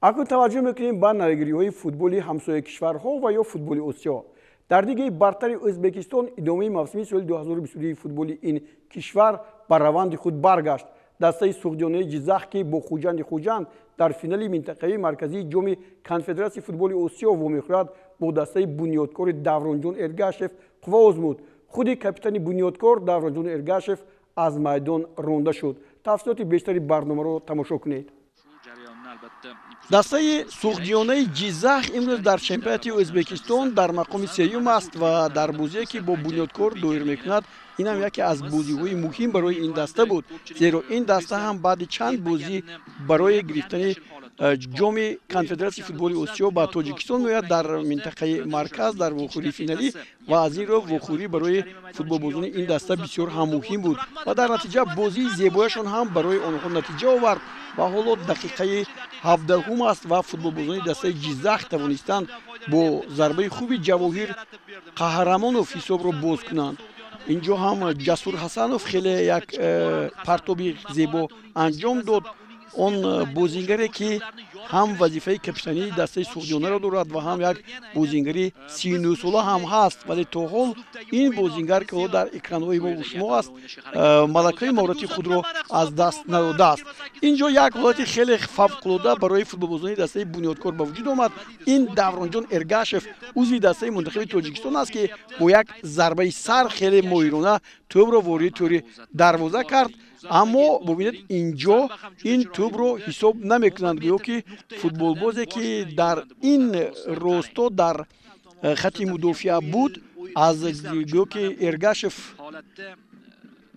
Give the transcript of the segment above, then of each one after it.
акун таваҷҷӯҳ мекунем ба навигириҳои футболи ҳамсояи кишварҳо ва ё футболи осиё. дар лигаи бартари Ӯзбекистон идомаи мавсими соли 2022 футболи ин кишвар ба раванди худ баргашт. дастаи суғдиёнаи Ҷизах ки бо Хуҷанди Хуҷанд дар финали минтақавии марказии ҷоми конфедератсияи футболи осиё вомехӯрад бо дастаи бунёдкори Давронҷон Эргашев қувва озмуд. худи капитани бунёдкор Давронҷон Эргашев аз майдон ронда шуд. тафсилоти бештари барномаро тамошо кунед. дастаи суғдиёнаи Ҷизах имрӯз дар чемпионати Ӯзбекистон дар мақоми сеюм аст ва дар бозие ки бо бунёдкор доир мекунад, инам яке аз бозиҳои муҳим барои ин даста буд, зеро ин даста ҳам баъди чанд бозӣ барои гирифтани ҷоми конфедератсияи футболи осиё ба Тоҷикистон меояд дар минтақаи марказ дар вохӯрии финалӣ ва аз ин роҳ вохӯрӣ барои футболбозони ин даста бисёр ҳам муҳим буд ва дар натиҷа бозии зебояшон ҳам барои онҳо натиҷа овард ва ҳоло дақиқаи 17 аст ва футболбозони дастаи Ҷизах тавонистанд бо зарбаи хуби Ҷавоҳир Қаҳрамонов ҳисобро боз кунанд. инҷо ҳам Ҷасур Ҳасанов хеле як партоби зебо анҷом дод. он бозингаре ки ҳам вазифаи капитании дастаи суғдиёнаро дорад ва ҳам як бозингари 39 сола ҳам ҳаст, вале то ҳол ин бозингар ки ҳоло дар экранҳои мо шумо аст, малакаи маҳорати худро аз даст надодааст. инҷо як ҳолати хеле фавқулода барои футболбозони дастаи бунёдкор ба вуҷуд омад. ин Давронҷон Эргашев узви дастаи мунтахаби Тоҷикистон аст ки бо як зарбаи сар хеле моҳирона тӯбро ворид тӯри дарвоза кард. аммо бубинед инҷо ин тӯбро ҳисоб намекунанд, гӯё ки футболбозе ки дар ин росто дар хати мудофиа буд, аз гӯё ки Эргашев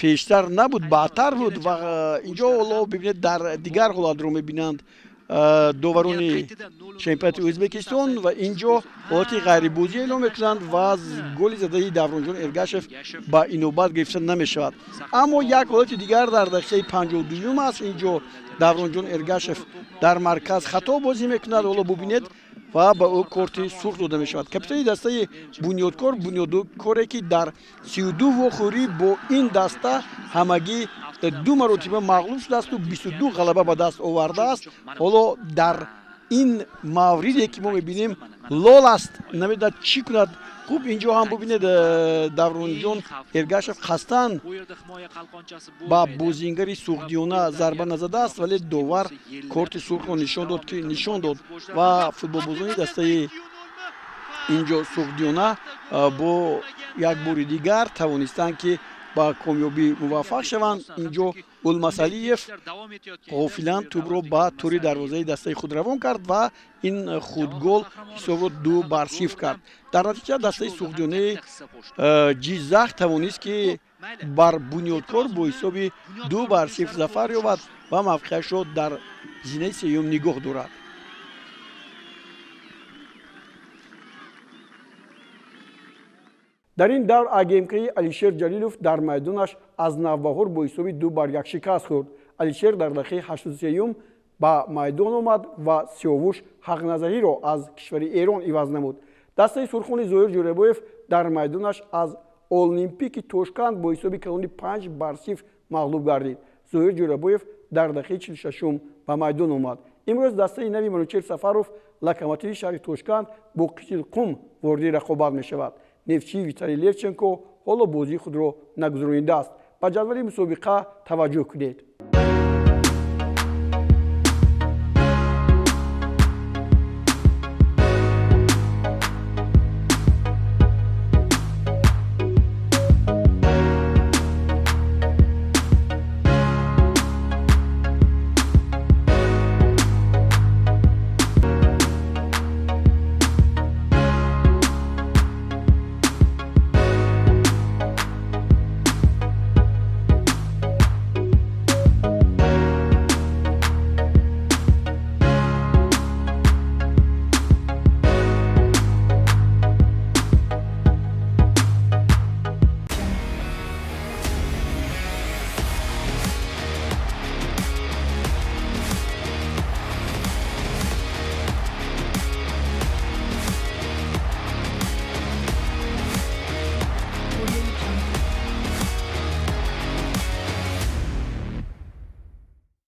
пештар набуд, баъдтар буд ва инҷо ҳоло бибинед дар дигар ҳолатро мебинанд доварони чемпионати Ӯзбекистон ва инҷо ҳолати ғайрибозӣ эълон мекунанд ва голи задаи Давронҷон Эргашев ба инобат гирифта намешавад. аммо як ҳолати дигар дар дақиқаи 52 аст. инҷо Давронҷон Эргашев дар марказ хато бозӣ мекунад. ҳоло бубинед ва ба ӯ корти сурх дода мешавад. капитани дастаи бунёдкоре ки дар 32 вохӯрӣ бо ин даста ҳамагӣ 2 маротиба мағлуб шудааст 22 ғалаба ба даст овардааст. ҳоло дар ин мавриде ки мо мебинем лол аст, намедонад чӣ кунад. хуб инҷо ҳам бубинед Давронҷон Эргашев қасдан ба бозингари суғдиёна зарба назадааст, вале довар корти сурхро нишон дод ва футболбозони дастаи инҷо суғдиёна бо як бори дигар тавонистанд ки ба комёбӣ муваффақ шаванд. инҷо Улмасалиев ғофилан тӯбро ба тӯри дарвозаи дастаи худ равон кард ва ин худгол ҳисобро 2-0 кард. дар натиҷа дастаи суғдиёнаи Ҷизах тавонист ки бар бунёдкор бо ҳисоби 2-0 зафар ёбад ва мавқеашро дар зинаи сеюм нигоҳ дорад. дар ин давр агмкаи Алишер Ҷалилов дар майдонаш аз Навбаҳор бо ҳисоби 2-1 шикаст хӯрд. Алишер дар дақиқаи 83 ба майдон омад ва Сиёвуш Ҳақназариро аз кишвари Эрон иваз намуд. дастаи сурхони Зоир Ҷӯрабоев дар майдонаш аз Олимпики Тошканд бо ҳисоби калони 5-0 мағлуб гардид. Зоир Ҷӯрабоев дар дақиқаи 46 ба майдон омад. имрӯз дастаи нави Манучер Сафаров локомотиви шаҳри Тошканд бо Қичилқум ворди рақобат мешавад. нефтчии Виталий Левченко ҳоло бозии худро нагузаронидааст. ба ҷадвали мусобиқа таваҷҷӯҳ кунед.